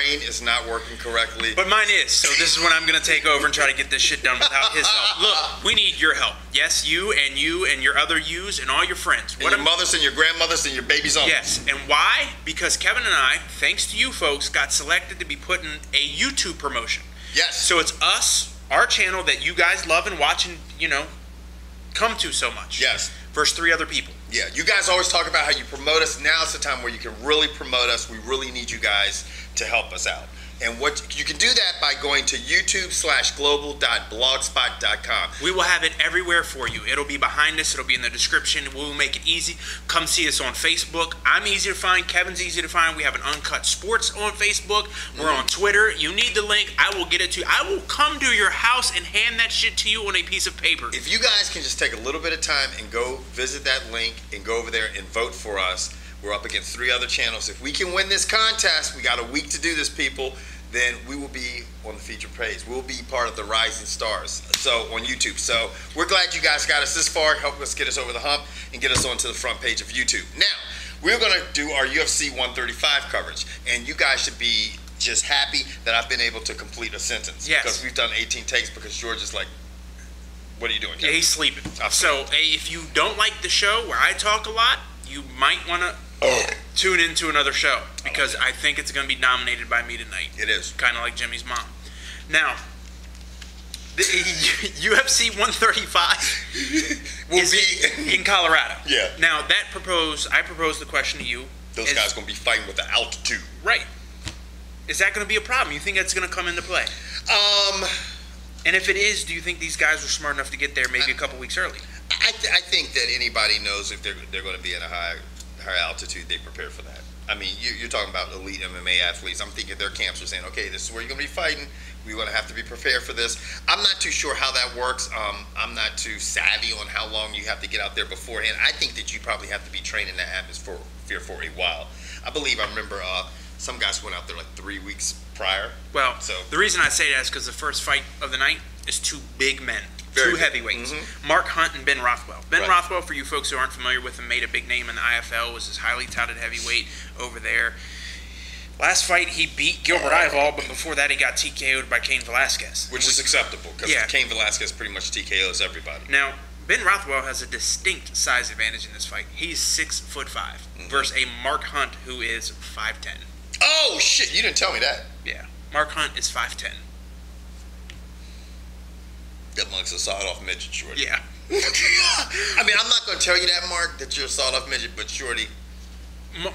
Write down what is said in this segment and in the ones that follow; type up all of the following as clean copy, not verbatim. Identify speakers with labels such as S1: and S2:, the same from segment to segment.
S1: brain is not working correctly.
S2: But mine is. So this is when I'm going to take over and try to get this shit done without his help. Look, we need your help. Yes, you and your other yous and all your friends.
S1: And your mothers and your grandmothers and your babies on.
S2: Yes, and why? Because Kevin and I, thanks to you folks, got selected to be put in a YouTube promotion.
S1: Yes.
S2: So it's us, our channel that you guys love and watch and, come to so much.
S1: Yes.
S2: Versus 3 other people.
S1: Yeah, you guys always talk about how you promote us. Now it's the time where you can really promote us. We really need you guys to help us out. And what you can do that by going to youtube.global.blogspot.com.
S2: We will have it everywhere for you. It'll be behind us. It'll be in the description. We will make it easy. Come see us on Facebook. I'm easy to find. Kevin's easy to find. We have an Uncut Sports on Facebook. We're on Twitter. You need the link. I will get it to you. I will come to your house and hand that shit to you on a piece of paper.
S1: If you guys can just take a little bit of time and go visit that link and go over there and vote for us. We're up against 3 other channels. If we can win this contest, we got a week to do this, people, then we will be on the featured page. We'll be part of the Rising Stars on YouTube. So we're glad you guys got us this far, help us get us over the hump, and get us onto the front page of YouTube. Now, we're going to do our UFC 135 coverage, and you guys should be just happy that I've been able to complete a sentence.
S2: Yes.
S1: Because we've done 18 takes because George is like, what are you doing, Kevin?
S2: Yeah, he's sleeping. So if you don't like the show where I talk a lot, you might want to tune into another show because I think it's going to be dominated by me tonight.
S1: It is.
S2: Kind of like Jimmy's mom. Now, the UFC 135 will be in Colorado.
S1: Yeah.
S2: Now, I proposed the question to you.
S1: Those guys going to be fighting with the altitude.
S2: Right. Is that going to be a problem? You think that's going to come into play? And if it is, do you think these guys were smart enough to get there maybe a couple weeks early?
S1: I think that anybody knows if they're going to be at a high altitude, they prepare for that. I mean, you're talking about elite MMA athletes. I'm thinking their camps were saying, okay, this is where you're going to be fighting. We're going to have to be prepared for this. I'm not too sure how that works. I'm not too savvy on how long you have to get out there beforehand. I think that you probably have to be trained in that atmosphere for a while. I remember some guys went out there like 3 weeks prior.
S2: Well, the reason I say that is because the first fight of the night is 2 big men. Two heavyweights, Mark Hunt and Ben Rothwell. Ben Rothwell, for you folks who aren't familiar with him, made a big name in the IFL, was this highly touted heavyweight over there. Last fight, he beat Gilbert Ival, but before that, he got TKO'd by Cain Velasquez.
S1: Which is acceptable, because Cain Velasquez pretty much TKOs everybody.
S2: Now, Ben Rothwell has a distinct size advantage in this fight. He's 6'5" versus a Mark Hunt who is 5'10".
S1: Oh, shit, you didn't tell me that.
S2: Yeah, Mark Hunt is 5'10".
S1: That Mark's a sawed-off midget, Shorty.
S2: Yeah.
S1: I mean, I'm not going to tell you that, Mark, that you're a sawed-off midget, but Shorty.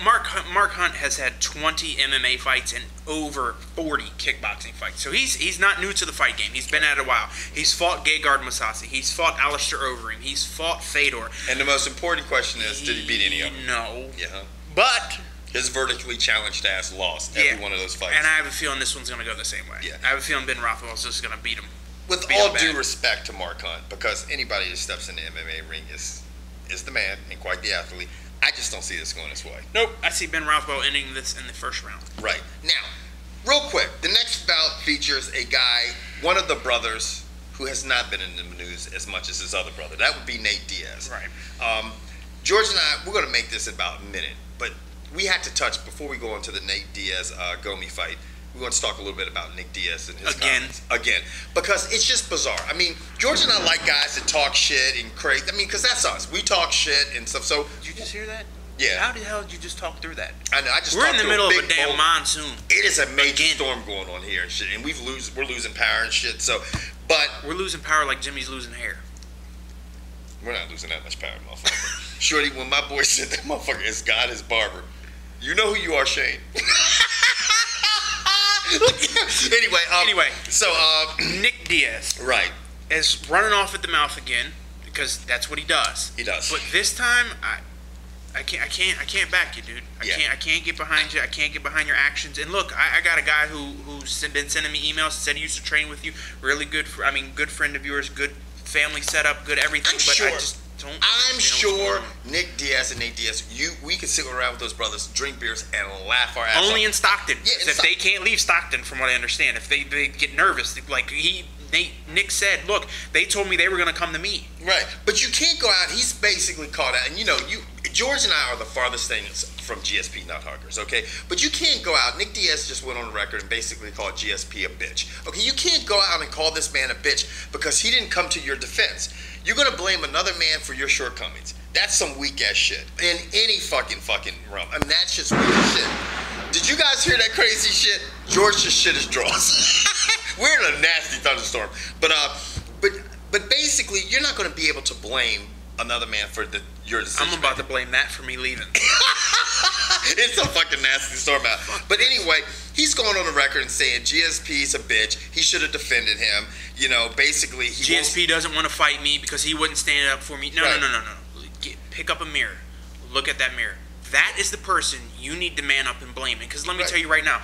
S2: Mark Hunt has had 20 MMA fights and over 40 kickboxing fights. So he's not new to the fight game. He's been at it a while. He's fought Gegard Mousasi. He's fought Alistair Overeem. He's fought Fedor.
S1: And the most important question is, did he beat any of them?
S2: No.
S1: Yeah.
S2: But
S1: his vertically challenged ass lost every one of those fights.
S2: And I have a feeling this one's going to go the same way.
S1: Yeah.
S2: I have a feeling Ben Rothwell's just going to beat him.
S1: With all due respect to Mark Hunt, because anybody that steps in the MMA ring is the man and quite the athlete, I just don't see this going this way.
S2: Nope. I see Ben Rothwell ending this in the first round.
S1: Right. Now, real quick, the next bout features a guy, one of the brothers, who has not been in the news as much as his other brother. That would be Nate Diaz.
S2: Right.
S1: George and I, we're going to make this about a minute, but we had to touch, before we go into the Nate Diaz Gomi fight, we want to talk a little bit about Nick Diaz and his comments. Again. Because it's just bizarre. I mean, George and I like guys that talk shit and crazy. I mean, because that's us. We talk shit and stuff. So
S2: did you just hear that?
S1: Yeah.
S2: How the hell did you just talk through that?
S1: I know.
S2: We're in the middle of a damn monsoon.
S1: It is a major storm going on here and shit. And we're losing power and shit. So, but
S2: we're losing power like Jimmy's losing hair.
S1: We're not losing that much power, motherfucker. Shorty, when my boy said that motherfucker is God, his barber, you know who you are, Shane. Anyway, so
S2: Nick Diaz,
S1: right,
S2: is running off at the mouth again because that's what he does.
S1: He does.
S2: But this time, I can't back you, dude. I can't get behind you. I can't get behind your actions. And look, I got a guy who's been sending me emails, said he used to train with you. Really good. Good friend of yours. Good family setup. Good everything. I'm
S1: sure Nick Diaz and Nate Diaz, we could sit around with those brothers, drink beers, and laugh our ass off.
S2: Only in Stockton.
S1: Yeah,
S2: if they can't leave Stockton, from what I understand, if they get nervous, like Nick said, look, they told me they were going to come to me.
S1: Right, but you can't go out. He's basically caught out, and George and I are the farthest things from GSP Nut Huggers, okay? But you can't go out. Nick Diaz just went on the record and basically called GSP a bitch. Okay, you can't go out and call this man a bitch because he didn't come to your defense. You're gonna blame another man for your shortcomings. That's some weak ass shit in any fucking realm. I mean, that's just weak as shit. Did you guys hear that crazy shit? George just shit his drawers. We're in a nasty thunderstorm, but basically, you're not gonna be able to blame another man for your decision.
S2: I'm about to blame that for me leaving.
S1: It's a fucking nasty storm out. But anyway, he's going on the record and saying GSP's a bitch. He should have defended him. You know, basically,
S2: GSP doesn't want to fight me because he wouldn't stand up for me. No. Pick up a mirror. Look at that mirror. That is the person you need to man up and blame. Because let me tell you right now,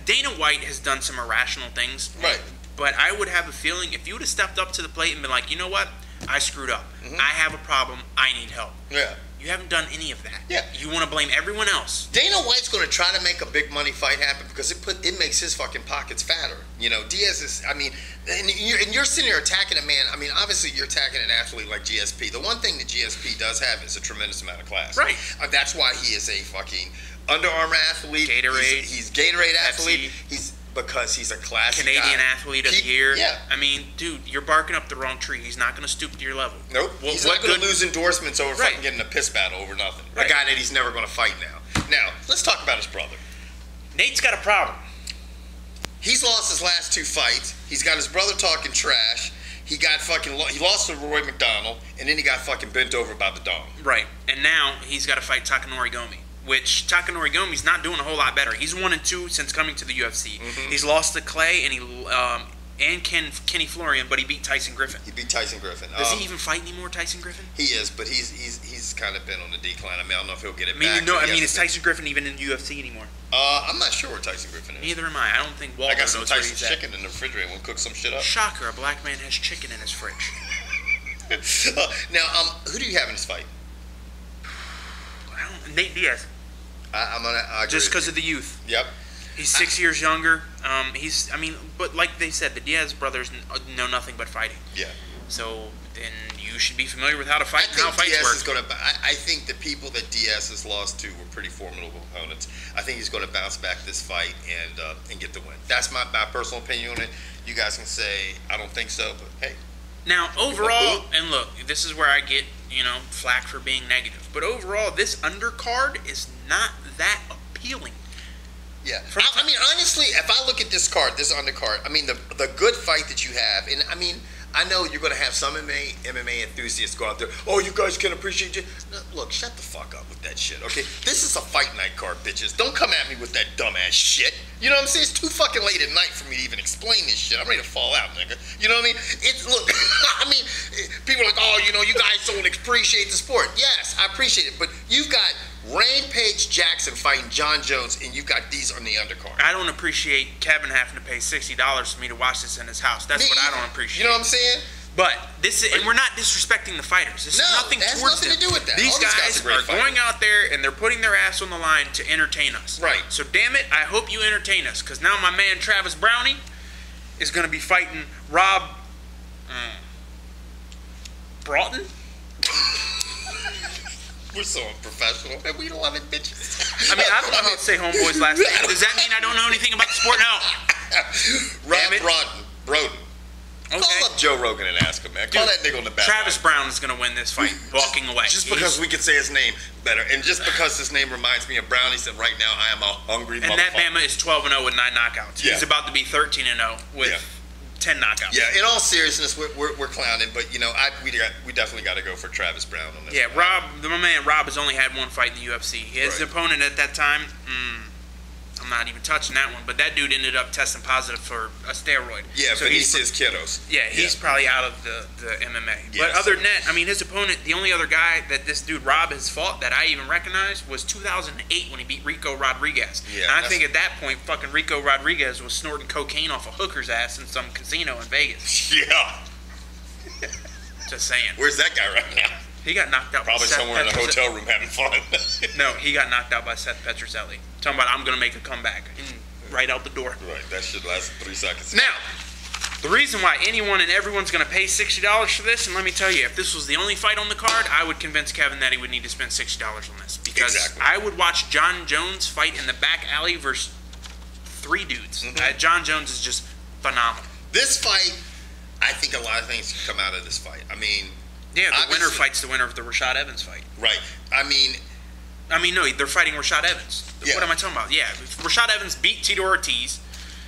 S2: Dana White has done some irrational things.
S1: Right.
S2: But I would have a feeling if you would have stepped up to the plate and been like, you know what? I screwed up. I have a problem. I need help.
S1: Yeah.
S2: You haven't done any of that.
S1: Yeah.
S2: You want to blame everyone else.
S1: Dana White's going to try to make a big money fight happen because it makes his fucking pockets fatter. You know, Diaz is, I mean, and you're sitting there attacking a man. I mean, obviously you're attacking an athlete like GSP. The one thing that GSP does have is a tremendous amount of class.
S2: Right.
S1: That's why he is a fucking Under Armour athlete.
S2: Gatorade.
S1: He's Gatorade athlete.
S2: Pepsi.
S1: Because he's a classy
S2: Canadian
S1: guy.
S2: athlete of the year.
S1: Yeah.
S2: I mean, dude, you're barking up the wrong tree. He's not going to stoop to your level.
S1: Nope. He's not going to lose endorsements over fucking getting a piss battle over nothing. Right. A guy that he's never going to fight now. Now, let's talk about his brother.
S2: Nate's got a problem.
S1: He's lost his last 2 fights. He's got his brother talking trash. He lost to Roy McDonald, and then he got fucking bent over about the dong.
S2: Right. And now he's got to fight Takanori Gomi. Which Takanori Gomi's not doing a whole lot better. He's 1-2 since coming to the UFC. He's lost to Clay and Kenny Florian, but he beat Tyson Griffin. Does he even fight anymore, Tyson Griffin?
S1: He is, but he's kind of been on the decline. I mean, I don't know if he'll get it back.
S2: Is Tyson Griffin even in the UFC anymore?
S1: I'm not sure where Tyson Griffin is.
S2: Neither am I. I don't think Walter knows where he's at.
S1: I got some Tyson chicken in the refrigerator. We'll cook some shit up.
S2: Shocker, a black man has chicken in his fridge.
S1: Now, who do you have in this fight?
S2: Nate Diaz.
S1: I'm gonna
S2: just because of the youth.
S1: Yep.
S2: He's 6 years younger. But like they said, the Diaz brothers know nothing but fighting.
S1: Yeah.
S2: So then you should be familiar with how to fight and how fights work.
S1: I think the people that Diaz has lost to were pretty formidable opponents. I think he's going to bounce back this fight and get the win. That's my personal opinion on it. You guys can say I don't think so, but hey.
S2: Now overall, and look, this is where I get flack for being negative. But overall, this undercard is not that appealing.
S1: Yeah. I mean, honestly, if I look at this card, this undercard, I mean, the good fight that you have, and I mean, I know you're going to have some MMA enthusiasts go out there, oh, you guys can appreciate it. No, look, shut the fuck up with that shit, okay? This is a fight night card, bitches. Don't come at me with that dumbass shit. You know what I'm saying? It's too fucking late at night for me to even explain this shit. I'm ready to fall out, nigga. You know what I mean? Look, I mean, people are like, oh, you guys don't appreciate the sport. Yes, I appreciate it, but you've got Rampage Jackson fighting Jon Jones, and you've got these on the undercard.
S2: I don't appreciate Kevin having to pay $60 for me to watch this in his house. That's what I don't appreciate.
S1: You know what I'm saying?
S2: But and we're not disrespecting the fighters. This is nothing towards them.
S1: To do with that.
S2: These guys are going out there and they're putting their ass on the line to entertain us.
S1: Right.
S2: So damn it, I hope you entertain us, because now my man Travis Browne is going to be fighting Rob Broughton.
S1: We're so unprofessional, and we love it, bitches.
S2: I mean, I don't know how to say homeboy's last name. Does that mean I don't know anything about the sport? No.
S1: Rob Broughton.
S2: Okay.
S1: Call up Joe Rogan and ask him, man. Call that nigga on the back.
S2: Travis Browne is going to win this fight, walking away.
S1: Just because we can say his name better, and just because his name reminds me of Browne, he said, right now I am a hungry motherfucker.
S2: And that Bama is 12-0 with 9 knockouts.
S1: Yeah.
S2: He's about to be 13-0 with 10 knockouts.
S1: Yeah, in all seriousness, we're clowning, but we definitely got to go for Travis Browne on this.
S2: Yeah, my man Rob has only had one fight in the UFC. His opponent at that time, I'm not even touching that one, but that dude ended up testing positive for a steroid.
S1: Yeah, so Vinicius Kiddos.
S2: Yeah, he's probably out of the MMA.
S1: Yeah,
S2: but other than that, I mean, his opponent, the only other guy that this dude Rob has fought that I even recognized was 2008 when he beat Rico Rodriguez. Yeah, and I think at that point, fucking Rico Rodriguez was snorting cocaine off a hooker's ass in some casino in Vegas.
S1: Yeah.
S2: Just saying.
S1: Where's that guy right now?
S2: He got knocked out
S1: probably
S2: by Seth
S1: somewhere in a hotel room having fun.
S2: No, he got knocked out by Seth Petrozelli. Talking about, I'm going to make a comeback. And right out the door.
S1: Right, that shit lasted 3 seconds.
S2: Now, The reason why anyone and everyone's going to pay $60 for this, and let me tell you, if this was the only fight on the card, I would convince Kevin that he would need to spend $60 on this. Because I would watch Jon Jones fight in the back alley versus 3 dudes. Jon Jones is just phenomenal.
S1: This fight, I think a lot of things can come out of this fight. I mean...
S2: Yeah, the winner fights the winner of the Rashad Evans fight.
S1: Right. I mean,
S2: no, they're fighting Rashad Evans. Yeah. What am I talking about? Yeah, Rashad Evans beat Tito Ortiz.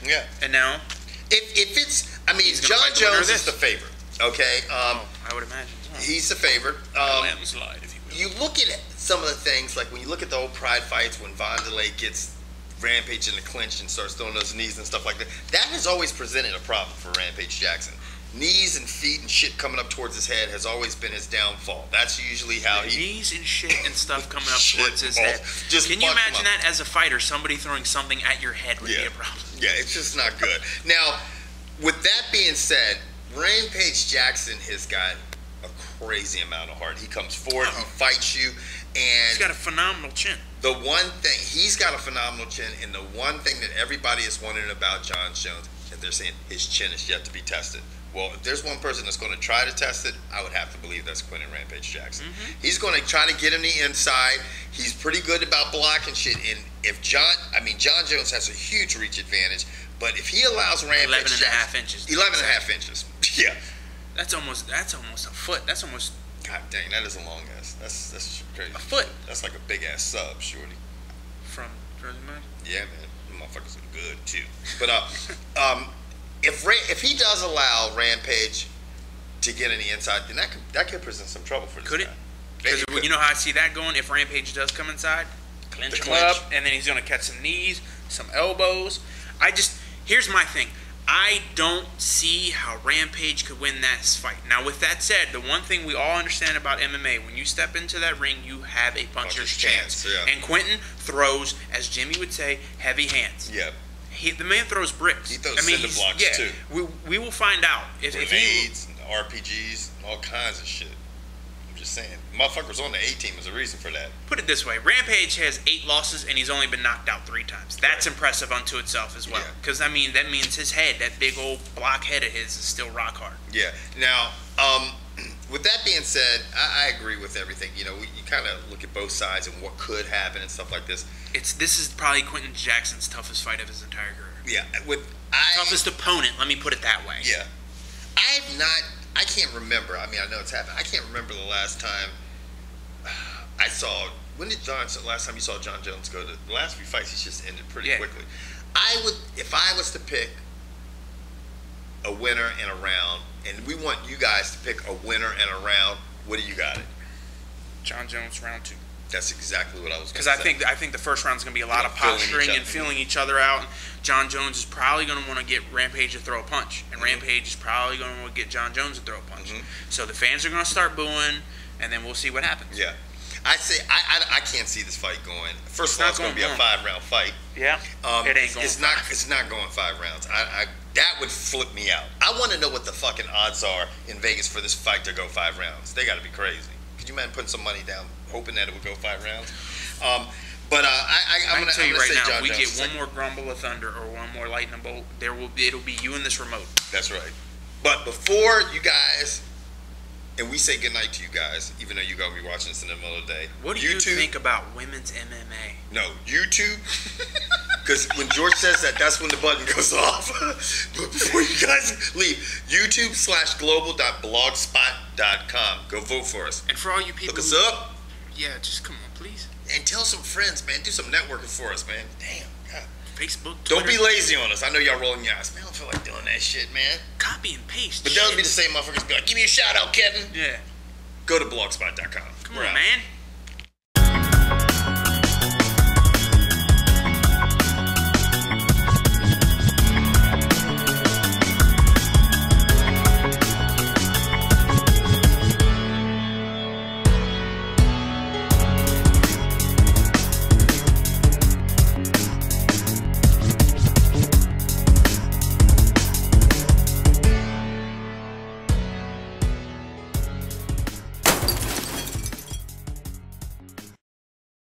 S2: Yeah. And now...
S1: If it's, I mean, Jon Jones is the favorite, okay?
S2: I would imagine.
S1: He's the favorite.
S2: Landslide, if you will.
S1: You look at some of the things, like when you look at the old Pride fights, when Vanderlei gets Rampage in the clinch and starts throwing those knees and stuff like that, that has always presented a problem for Rampage Jackson. Knees and feet and shit coming up towards his head has always been his downfall. That's usually how
S2: knees and shit and stuff coming up towards his head. Can you imagine that as a fighter, somebody throwing something at your head would be a problem?
S1: Yeah, it's just not good. Now, with that being said, Rampage Jackson has got a crazy amount of heart. He comes forward, he fights you, and
S2: he's got a phenomenal chin.
S1: The one thing, he's got a phenomenal chin, and the one thing that everybody is wondering about Jon Jones, that they're saying his chin is yet to be tested. Well, if there's one person that's going to try to test it, I would have to believe that's Quinton Rampage Jackson. He's going to try to get him the inside. He's pretty good about blocking shit. And if Jon Jones has a huge reach advantage, but if he allows Rampage
S2: 11.5 inches.
S1: 11.5 inches. Yeah.
S2: That's almost a foot. That's almost.
S1: God dang, that is a long ass. That's crazy.
S2: A foot.
S1: That's like a big ass sub, shorty.
S2: From Jersey man.
S1: Yeah, man. Them motherfuckers are good too. But if he does allow Rampage to get in the inside, then that could present some trouble for this guy.
S2: Because you know how I see that going? If Rampage does come inside, clinch him up, and then he's going to catch some knees, some elbows. Here's my thing. I don't see how Rampage could win that fight. Now, with that said, the one thing we all understand about MMA, when you step into that ring, you have a puncher's chance. Yeah. And Quinton throws, as Jimmy would say, heavy hands. Yeah. The man throws bricks.
S1: He throws cinder blocks too.
S2: We will find out.
S1: Grenades, and RPGs, and all kinds of shit. I'm just saying. Motherfuckers on the A-team is a reason for that.
S2: Put it this way. Rampage has 8 losses, and he's only been knocked out 3 times. That's impressive unto itself as well. Because, that means his head, that big old block head of his, is still rock hard.
S1: Yeah. Now, with that being said, I agree with everything. You kind of look at both sides and what could happen and stuff like this.
S2: This is probably Quinton Jackson's toughest fight of his entire career.
S1: Yeah.
S2: Toughest opponent, let me put it that way.
S1: Yeah. I can't remember. I mean, I know it's happened. I can't remember the last time I saw. Last time you saw Jon Jones go to the last few fights? He's just ended pretty quickly. If I was to pick a winner and a round, and we want you guys to pick a winner and a round, what do you got it?
S2: Jon Jones round 2.
S1: That's exactly what I was going to
S2: say.
S1: Because
S2: I think the first round is going to be a lot of posturing and feeling each other out. Jon Jones is probably going to want to get Rampage to throw a punch, and Rampage is probably going to want to get Jon Jones to throw a punch. So the fans are going to start booing, and then we'll see what happens.
S1: Yeah. I can't see this fight going. First of all, it's going to be a 5-round fight.
S2: Yeah.
S1: It ain't going. It's not going 5 rounds. That would flip me out. I want to know what the fucking odds are in Vegas for this fight to go 5 rounds. They got to be crazy. Could you imagine putting some money down, hoping that it would go 5 rounds? I'm gonna
S2: tell you right now,
S1: Jon
S2: we
S1: Jones
S2: get one more grumble of thunder or one more lightning bolt, it'll be you in this remote.
S1: That's right. But before you guys, and we say goodnight to you guys, even though you're gonna be watching this in the middle of the day.
S2: What do you think about women's MMA?
S1: No, YouTube. Because when George says that, that's when the button goes off. But before you guys leave, youtube.blogspot.com. Go vote for us.
S2: And for all you people,
S1: look us up.
S2: Yeah, just come on, please.
S1: And tell some friends, man. Do some networking for us, man. Damn, God.
S2: Facebook, Twitter.
S1: Don't be lazy on us. I know y'all rolling your eyes. Man, I don't feel like doing that shit, man.
S2: Copy and paste.
S1: But they'll be the same motherfuckers. Be like, give me a shout out, Kevin.
S2: Yeah.
S1: Go to blogspot.com.
S2: Come on, man.